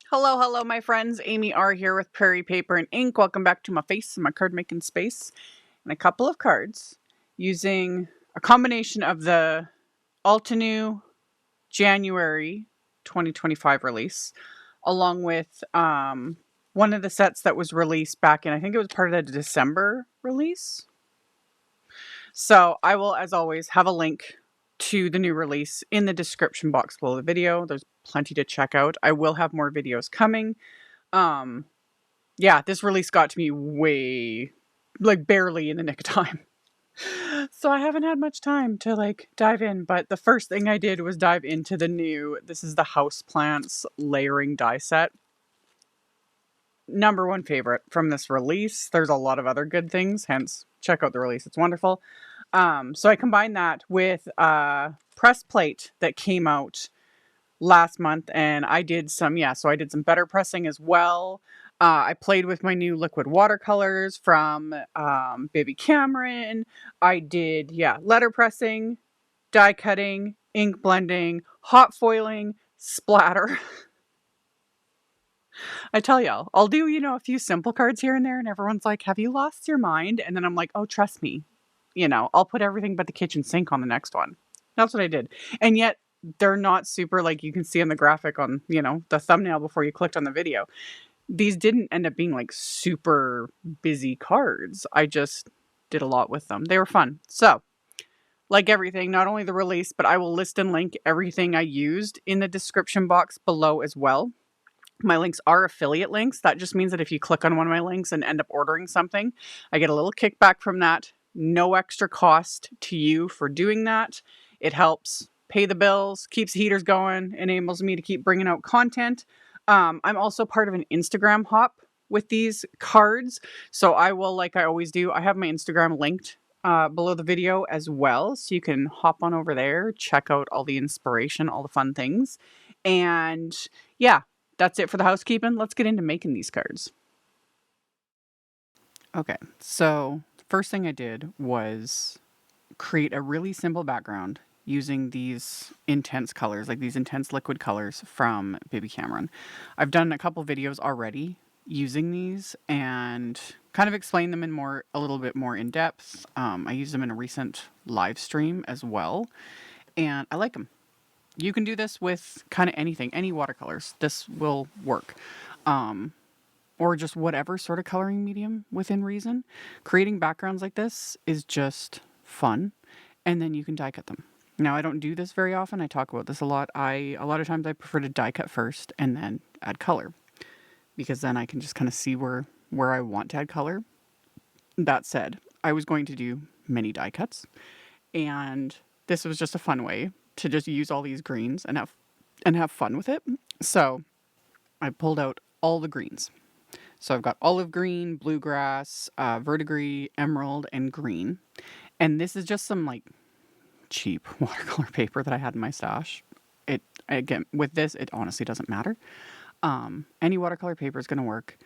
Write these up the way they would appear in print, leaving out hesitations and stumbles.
Hello, hello, my friends. AmyR here with Prairie Paper and Ink. Welcome back to my face and my card making space. And a couple of cards using a combination of the Altenew January 2025 release, along with one of the sets that was released back in, I think it was part of the December release. So I will, as always, have a link to the new release in the description box below the video. There's plenty to check out. I will have more videos coming. Yeah, this release got to me way, barely in the nick of time. So I haven't had much time to dive in, but the first thing I did was dive into this is the Houseplants layering die set. Number one favorite from this release. There's a lot of other good things, hence check out the release. It's wonderful. So I combined that with a press plate that came out last month, and I did some better pressing as well. I played with my new liquid watercolors from Bibi Cameron. I did, letter pressing, die cutting, ink blending, hot foiling, splatter. I tell y'all, I'll do, a few simple cards here and there, and everyone's like, have you lost your mind? And then I'm like, oh, trust me. I'll put everything but the kitchen sink on the next one. That's what I did. And yet, they're not super, like you can see on the graphic on, the thumbnail before you clicked on the video. These didn't end up being super busy cards. I just did a lot with them. They were fun. So, like everything, not only the release, but I will list and link everything I used in the description box below as well. My links are affiliate links. That just means that if you click on one of my links and end up ordering something, I get a little kickback from that. No extra cost to you for doing that. It helps pay the bills, keeps the heaters going, enables me to keep bringing out content. I'm also part of an Instagram hop with these cards. So I will, like I always do, I have my Instagram linked below the video as well. So you can hop on over there, check out all the inspiration, all the fun things. And yeah, that's it for the housekeeping. Let's get into making these cards. Okay, so first thing I did was create a really simple background using these intense colors, like these intense liquid colors from Bibi Cameron. I've done a couple videos already using these and kind of explain them in a little bit more in depth. I used them in a recent live stream as well, and I like them. You can do this with kind of anything, any watercolors. This will work. Or just whatever sort of coloring medium within reason. Creating backgrounds like this is just fun, and then you can die cut them. Now, I don't do this very often. I talk about this a lot. A lot of times I prefer to die cut first and then add color, because then I can just kind of see where I want to add color. That said, I was going to do many die cuts, and this was just a fun way to just use all these greens and have fun with it. So I pulled out all the greens. So I've got olive green, bluegrass, verdigris, emerald, and green. And this is just some cheap watercolor paper that I had in my stash. With this, it honestly doesn't matter. Any watercolor paper is going to work.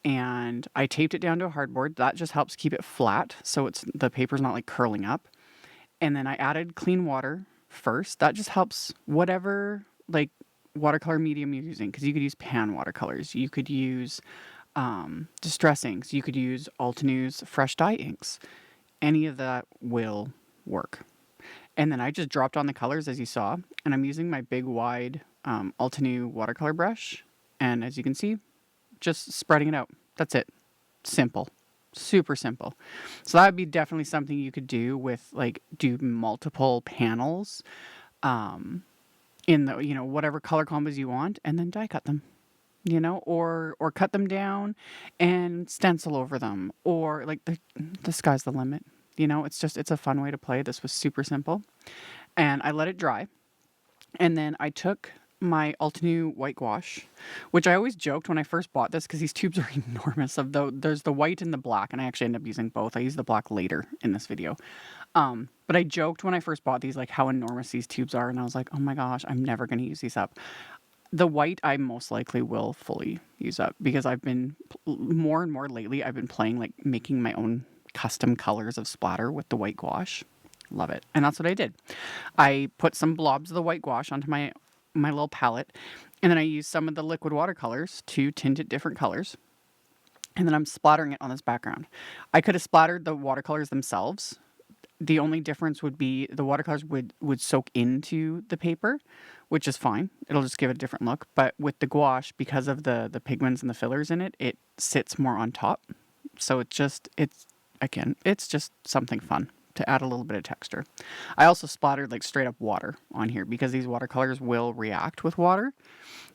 And I taped it down to a hardboard. That just helps keep it flat, so the paper's not curling up. And then I added clean water first. That just helps whatever watercolor medium you're using, because you could use pan watercolors, you could use distress inks, you could use Altenew's Fresh Dye Inks. Any of that will work. And then I just dropped on the colors, as you saw, and I'm using my big wide Altenew watercolor brush, and as you can see, just spreading it out. That's it. Simple. Super simple. So that would be definitely something you could do with do multiple panels in the whatever color combos you want, and then die cut them, or cut them down and stencil over them, or the sky's the limit. It's a fun way to play. This was super simple, and I let it dry, and then I took my Altenew white gouache, which I always joked when I first bought this, because these tubes are enormous. There's the white and the black, and I actually end up using both. I use the black later in this video. But I joked when I first bought these, how enormous these tubes are, and I was like, oh my gosh, I'm never going to use these up. The white I most likely will fully use up, because I've been more and more lately, I've been playing making my own custom colors of splatter with the white gouache. Love it. And that's what I did. I put some blobs of the white gouache onto my my little palette, and then I use some of the liquid watercolors to tint it different colors. And then I'm splattering it on this background. I could have splattered the watercolors themselves. The only difference would be the watercolors would soak into the paper, which is fine. It'll just give it a different look. But with the gouache, because of the pigments and the fillers in it, it sits more on top. So it's just something fun to add a little bit of texture. I also splattered like straight up water on here because these watercolors will react with water.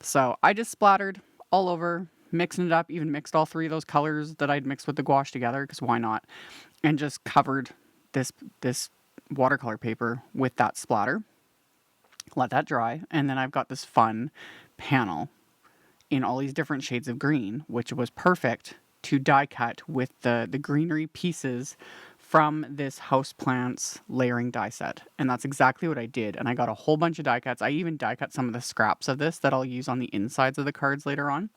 So I just splattered all over, mixing it up, even mixed all three of those colors that I'd mixed with the gouache together, because why not? And just covered this watercolor paper with that splatter. Let that dry, and then I've got this fun panel in all these different shades of green, which was perfect to die cut with the greenery pieces from this Houseplants layering die set. And that's exactly what I did. And I got a whole bunch of die cuts. I even die cut some of the scraps of this that I'll use on the insides of the cards later on.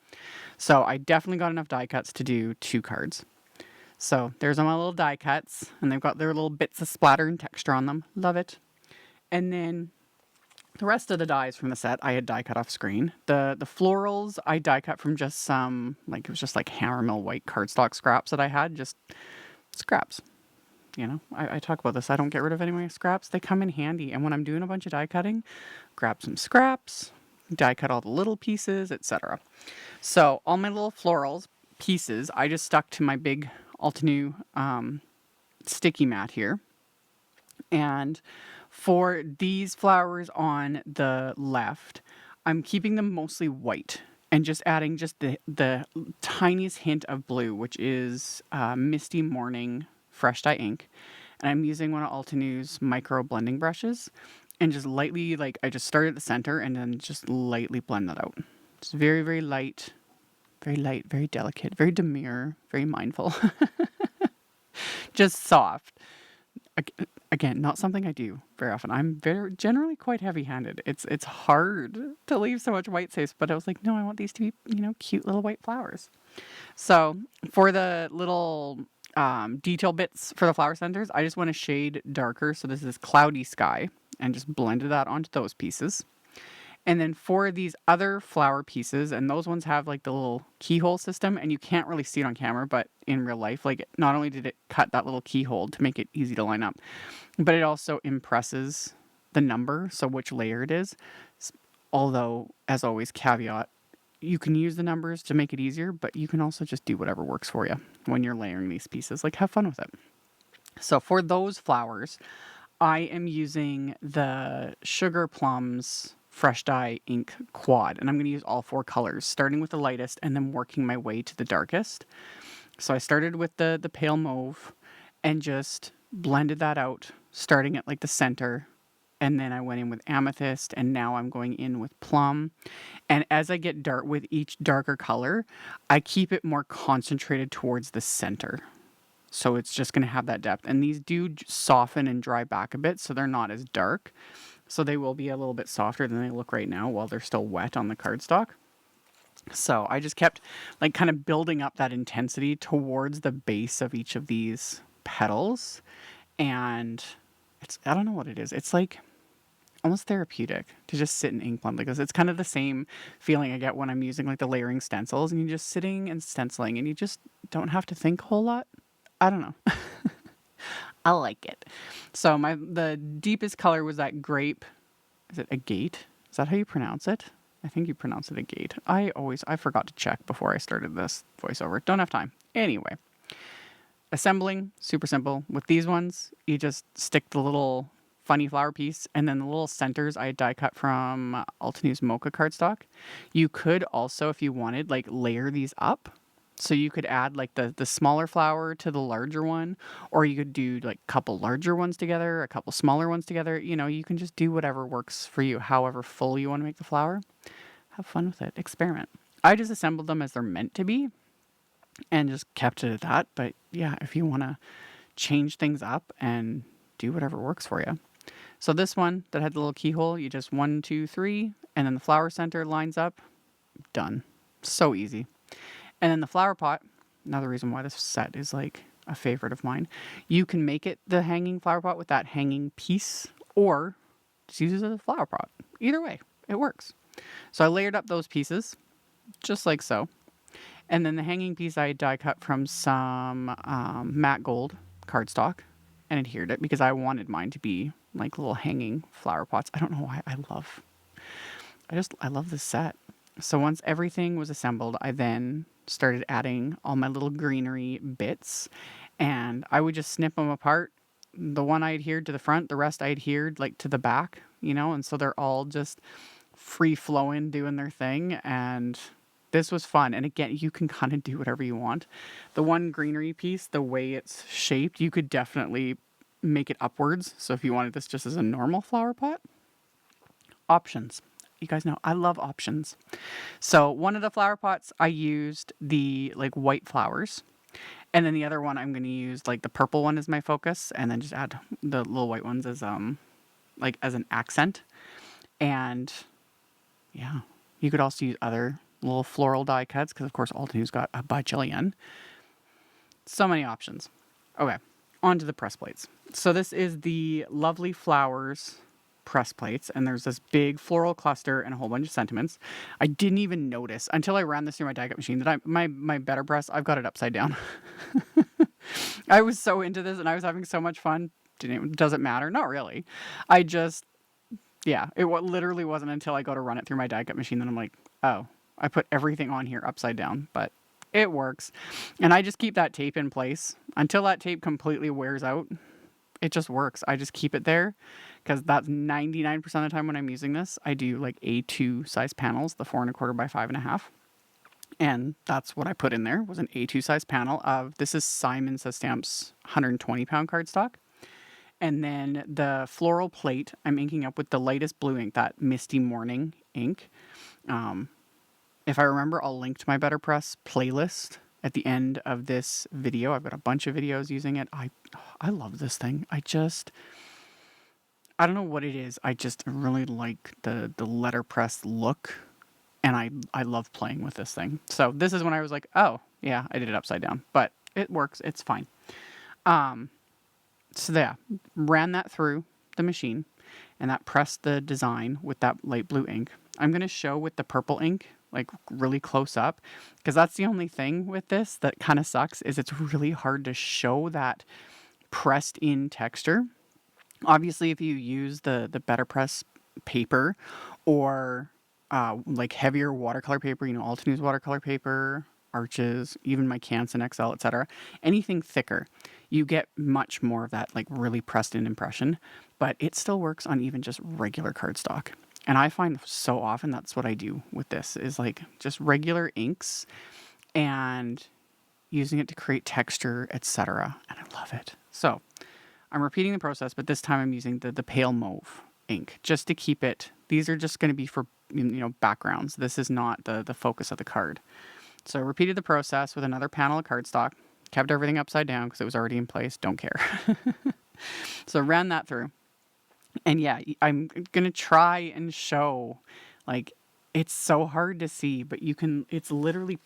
So I definitely got enough die cuts to do 2 cards. So there's all my little die cuts, and they've got their little bits of splatter and texture on them. Love it. And then the rest of the dies from the set I had die cut off screen. The florals I die cut from just some, like, it was just like Hammermill white cardstock scraps that I had, just scraps. You know, I talk about this. I don't get rid of any of my scraps. They come in handy. And when I'm doing a bunch of die cutting, grab some scraps, die cut all the little pieces, etc. So all my little florals pieces, I just stuck to my big Altenew sticky mat here. And for these flowers on the left, I'm keeping them mostly white and just adding just the tiniest hint of blue, which is Misty Morning Fresh Dye Ink. And I'm using one of Altenew's micro blending brushes, and just lightly, like, I just start at the center and then just lightly blend that out. It's very, very light, very delicate, very demure, very mindful. Just soft. Again, not something I do very often. I'm generally quite heavy-handed. It's hard to leave so much white space, but I was like, no, I want these to be, cute little white flowers. So for the little detail bits for the flower centers, I just went a shade darker. So this is Cloudy Sky, and just blended that onto those pieces. And then for these other flower pieces, and those ones have like the little keyhole system, and you can't really see it on camera, but in real life, like, not only did it cut that little keyhole to make it easy to line up, but it also impresses the number, so which layer it is. Although, as always, caveat, you can use the numbers to make it easier, but you can also just do whatever works for you when you're layering these pieces. Like, have fun with it. So for those flowers, I am using the Sugarplums Fresh Dye Ink Quad, and I'm going to use all 4 colors, starting with the lightest and then working my way to the darkest. So I started with the pale mauve and just blended that out, starting at like the center, and then I went in with amethyst, and now I'm going in with plum. And as I get dark with each darker color, I keep it more concentrated towards the center. So it's just going to have that depth. And these do soften and dry back a bit, so they're not as dark. So they will be a little bit softer than they look right now while they're still wet on the cardstock. So I just kept like kind of building up that intensity towards the base of each of these petals. And I don't know what it is. It's like almost therapeutic to just sit and ink blend like this. It's kind of the same feeling I get when I'm using like the layering stencils, and you're just sitting and stenciling and you just don't have to think a whole lot. I don't know. I like it. So the deepest color was that grape. Is it agate? Is that how you pronounce it? I think you pronounce it agate. I forgot to check before I started this voiceover. Don't have time. Anyway, assembling, super simple. With these ones, you just stick the little funny flower piece, and then the little centers I die cut from Altenew's Mocha cardstock. You could also, if you wanted, like, layer these up. So you could add like the smaller flower to the larger one, or you could do like a couple larger ones together, a couple smaller ones together. You can just do whatever works for you, however full you want to make the flower. Have fun with it. Experiment. I just assembled them as they're meant to be and just kept it at that. But yeah, if you want to change things up and do whatever works for you. So this one that had the little keyhole, you just 1, 2, 3, and then the flower center lines up. Done. So easy. And then the flower pot, another reason why this set is like a favorite of mine. You can make it the hanging flower pot with that hanging piece, or just use it as a flower pot. Either way, it works. So I layered up those pieces, just like so. And then the hanging piece I die cut from some matte gold cardstock and adhered it because I wanted mine to be like little hanging flower pots. I don't know why I love this set. So once everything was assembled, I then started adding all my little greenery bits, and I would just snip them apart. The one I adhered to the front, the rest I adhered like to the back, and so they're all just free flowing, doing their thing. And this was fun. And again, you can kind of do whatever you want. The one greenery piece, the way it's shaped, you could definitely make it upwards. So if you wanted this just as a normal flower pot, options. You guys know I love options. So one of the flower pots I used the like white flowers. And then the other one I'm going to use like the purple one as my focus, and then just add the little white ones as like as an accent. And yeah, you could also use other little floral die cuts because of course Altenew's got a bajillion. So many options. Okay, on to the press plates. So this is the Lovely Flowers press plates, and there's this big floral cluster and a whole bunch of sentiments. I didn't even notice until I ran this through my die cut machine that my better press, I've got it upside down. I was so into this and I was having so much fun. Doesn't matter. Not really. It literally wasn't until I go to run it through my die cut machine that I'm like, oh, I put everything on here upside down, but it works. And I just keep that tape in place until that tape completely wears out. It just works. I just keep it there because that's 99% of the time when I'm using this. I do like A2 size panels, the 4 1/4 by 5 1/2. And that's what I put in there was an A2 size panel of, this is Simon Says Stamp's 120 pound cardstock. And then the floral plate, I'm inking up with the lightest blue ink, that Misty Morning ink. If I remember, I'll link to my Better Press playlist at the end of this video. I've got a bunch of videos using it. I love this thing. I don't know what it is. I just really like the letterpress look, and I love playing with this thing. So this is when I was like, oh yeah, I did it upside down, but it works. It's fine. So yeah, ran that through the machine, and that pressed the design with that light blue ink. I'm going to show with the purple ink, like really close up, because that's the only thing with this that kind of sucks, is it's really hard to show that pressed in texture. Obviously, if you use the Better Press paper or like heavier watercolor paper, Altenew's watercolor paper, Arches, even my Canson XL, etc., anything thicker, you get much more of that like really pressed in impression, but it still works on even just regular cardstock. And I find so often that's what I do with this, is like just regular inks and using it to create texture, etc. And I love it. So I'm repeating the process, but this time I'm using the pale mauve ink just to keep it. These are just going to be for backgrounds. This is not the focus of the card. So I repeated the process with another panel of cardstock, kept everything upside down because it was already in place. Don't care. So ran that through. And yeah, I'm going to try and show, like, it's so hard to see, but it's literally,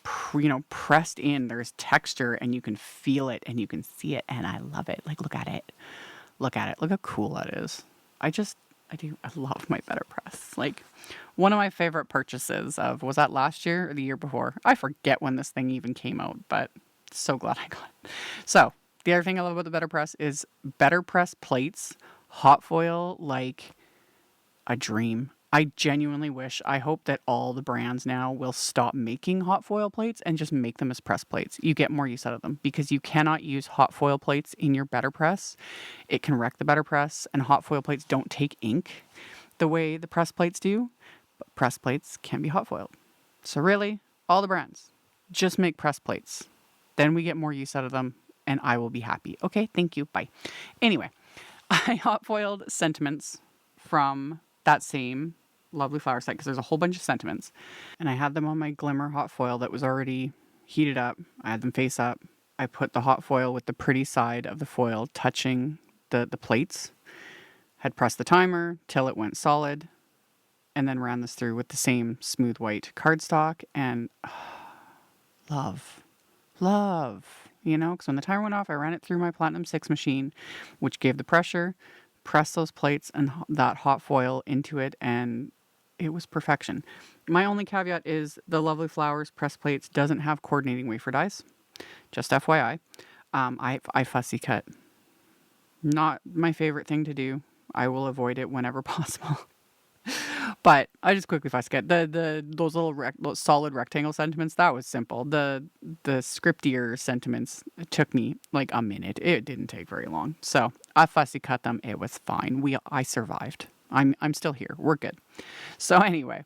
pressed in. There's texture and you can feel it and you can see it. And I love it. Like, look at it. Look at it. Look how cool that is. I love my Better Press. Like, one of my favorite purchases was that last year or the year before? I forget when this thing even came out, but so glad I got it. So the other thing I love about the Better Press is Better Press plates, hot foil like a dream. I genuinely I hope that all the brands now will stop making hot foil plates and just make them as press plates. You get more use out of them because you cannot use hot foil plates in your Better Press. It can wreck the Better Press, and hot foil plates don't take ink the way the press plates do, but press plates can be hot foiled. So really, all the brands, just make press plates. Then we get more use out of them and I will be happy. Okay, thank you, bye. Anyway, I hot foiled sentiments from that same Lovely Flower set because there's a whole bunch of sentiments, and I had them on my Glimmer hot foil that was already heated up. I had them face up. I put the hot foil with the pretty side of the foil touching the plates, had pressed the timer till it went solid, and then ran this through with the same smooth white cardstock, and love, because when the timer went off, I ran it through my Platinum 6 machine, which gave the pressure, pressed those plates and that hot foil into it, and it was perfection. My only caveat is the Lovely Flowers press plates doesn't have coordinating wafer dies. Just FYI. I fussy cut. Not my favorite thing to do. I will avoid it whenever possible. But I just quickly fussy cut. Those little solid rectangle sentiments, that was simple. The scriptier sentiments, it took me like a minute. It didn't take very long. So I fussy cut them. It was fine. I survived. I'm still here. We're good. So anyway,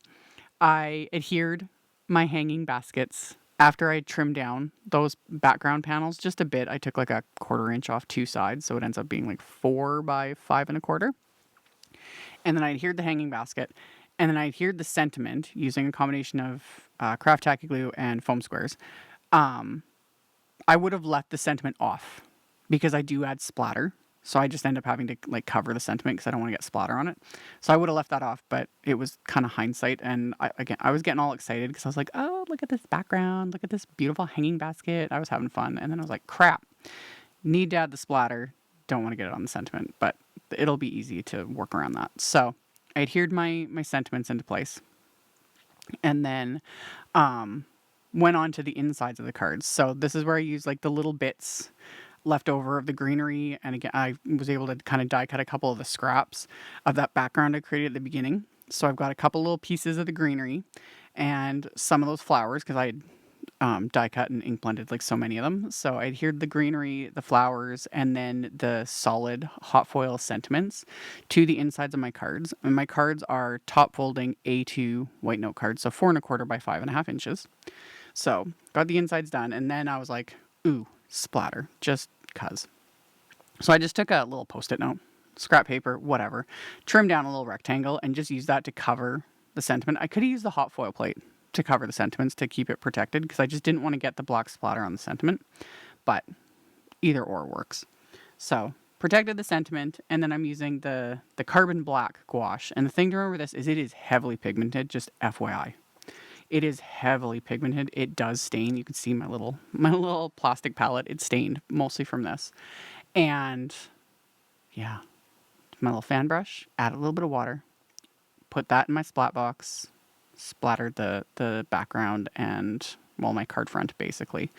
I adhered my hanging baskets after I trimmed down those background panels just a bit. I took like a 1/4 inch off 2 sides, so it ends up being like 4 by 5 1/4. And then I adhered the hanging basket, and then I adhered the sentiment using a combination of craft tacky glue and foam squares. I would have left the sentiment off because I do add splatter. So I just end up having to like cover the sentiment because I don't want to get splatter on it. So I would have left that off, but it was kind of hindsight. And I was getting all excited because I was like, oh, look at this background. Look at this beautiful hanging basket. I was having fun. And then I was like, crap, need to add the splatter. Don't want to get it on the sentiment, but it'll be easy to work around that. So I adhered my sentiments into place and then went on to the insides of the cards. So this is where I use like the little bits left over of the greenery, and again I was able to kind of die cut a couple of the scraps of that background I created at the beginning. So I've got a couple little pieces of the greenery and some of those flowers because I had die cut and ink blended like so many of them. So I adhered the greenery, the flowers, and then the solid hot foil sentiments to the insides of my cards. And my cards are top folding A2 white note cards, so 4 1/4 by 5 1/2 inches. So got the insides done, and then I was like, ooh, splatter, just cuz. So I just took a little post-it note, scrap paper, whatever, trimmed down a little rectangle and just used that to cover the sentiment. I could have used the hot foil plate to cover the sentiments to keep it protected because I just didn't want to get the black splatter on the sentiment, but either or works. So protected the sentiment, and then I'm using the carbon black gouache. And the thing to remember with this is it is heavily pigmented, just FYI. It is heavily pigmented. It does stain. You can see my little plastic palette. It's stained mostly from this. And yeah, my little fan brush, add a little bit of water, put that in my splat box, splattered the background and, well, my card front basically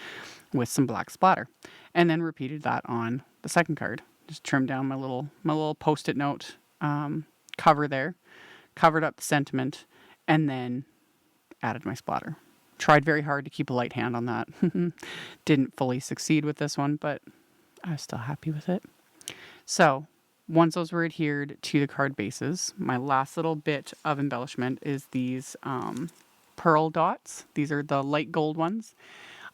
with some black splatter. And then repeated that on the second card. Just trimmed down my little post-it note cover there, covered up the sentiment, and then added my splatter. Tried very hard to keep a light hand on that. Didn't fully succeed with this one, but I was still happy with it. So once those were adhered to the card bases, my last little bit of embellishment is these pearl dots. These are the light gold ones.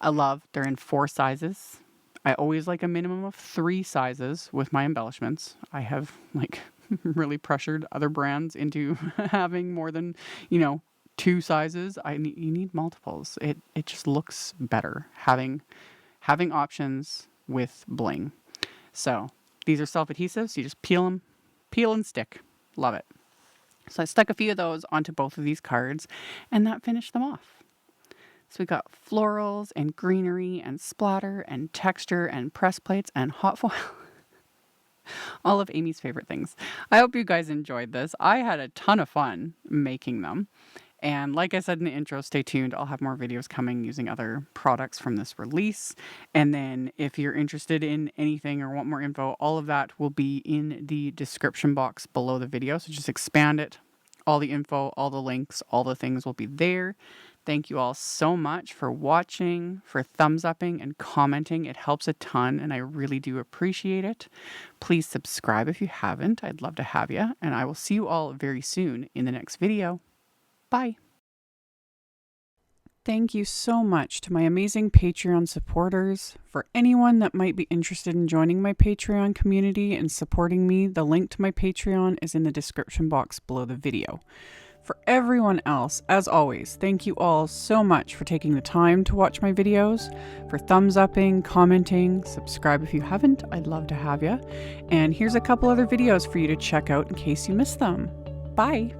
I love, they're in 4 sizes. I always like a minimum of 3 sizes with my embellishments. I have like really pressured other brands into having more than, 2 sizes. You need multiples. It just looks better having options with bling. So these are self-adhesive, so you just peel and stick. Love it. So I stuck a few of those onto both of these cards, and that finished them off. So we got florals and greenery and splatter and texture and press plates and hot foil. All of Amy's favorite things. I hope you guys enjoyed this. I had a ton of fun making them. And like I said in the intro, stay tuned. I'll have more videos coming using other products from this release. And then if you're interested in anything or want more info, all of that will be in the description box below the video. So just expand it. All the info, all the links, all the things will be there. Thank you all so much for watching, for thumbs upping and commenting. It helps a ton and I really do appreciate it. Please subscribe if you haven't. I'd love to have you. And I will see you all very soon in the next video. Bye. Thank you so much to my amazing Patreon supporters. For anyone that might be interested in joining my Patreon community and supporting me, the link to my Patreon is in the description box below the video. For everyone else, as always, thank you all so much for taking the time to watch my videos, for thumbs upping, commenting, subscribe if you haven't. I'd love to have you. And here's a couple other videos for you to check out in case you missed them. Bye.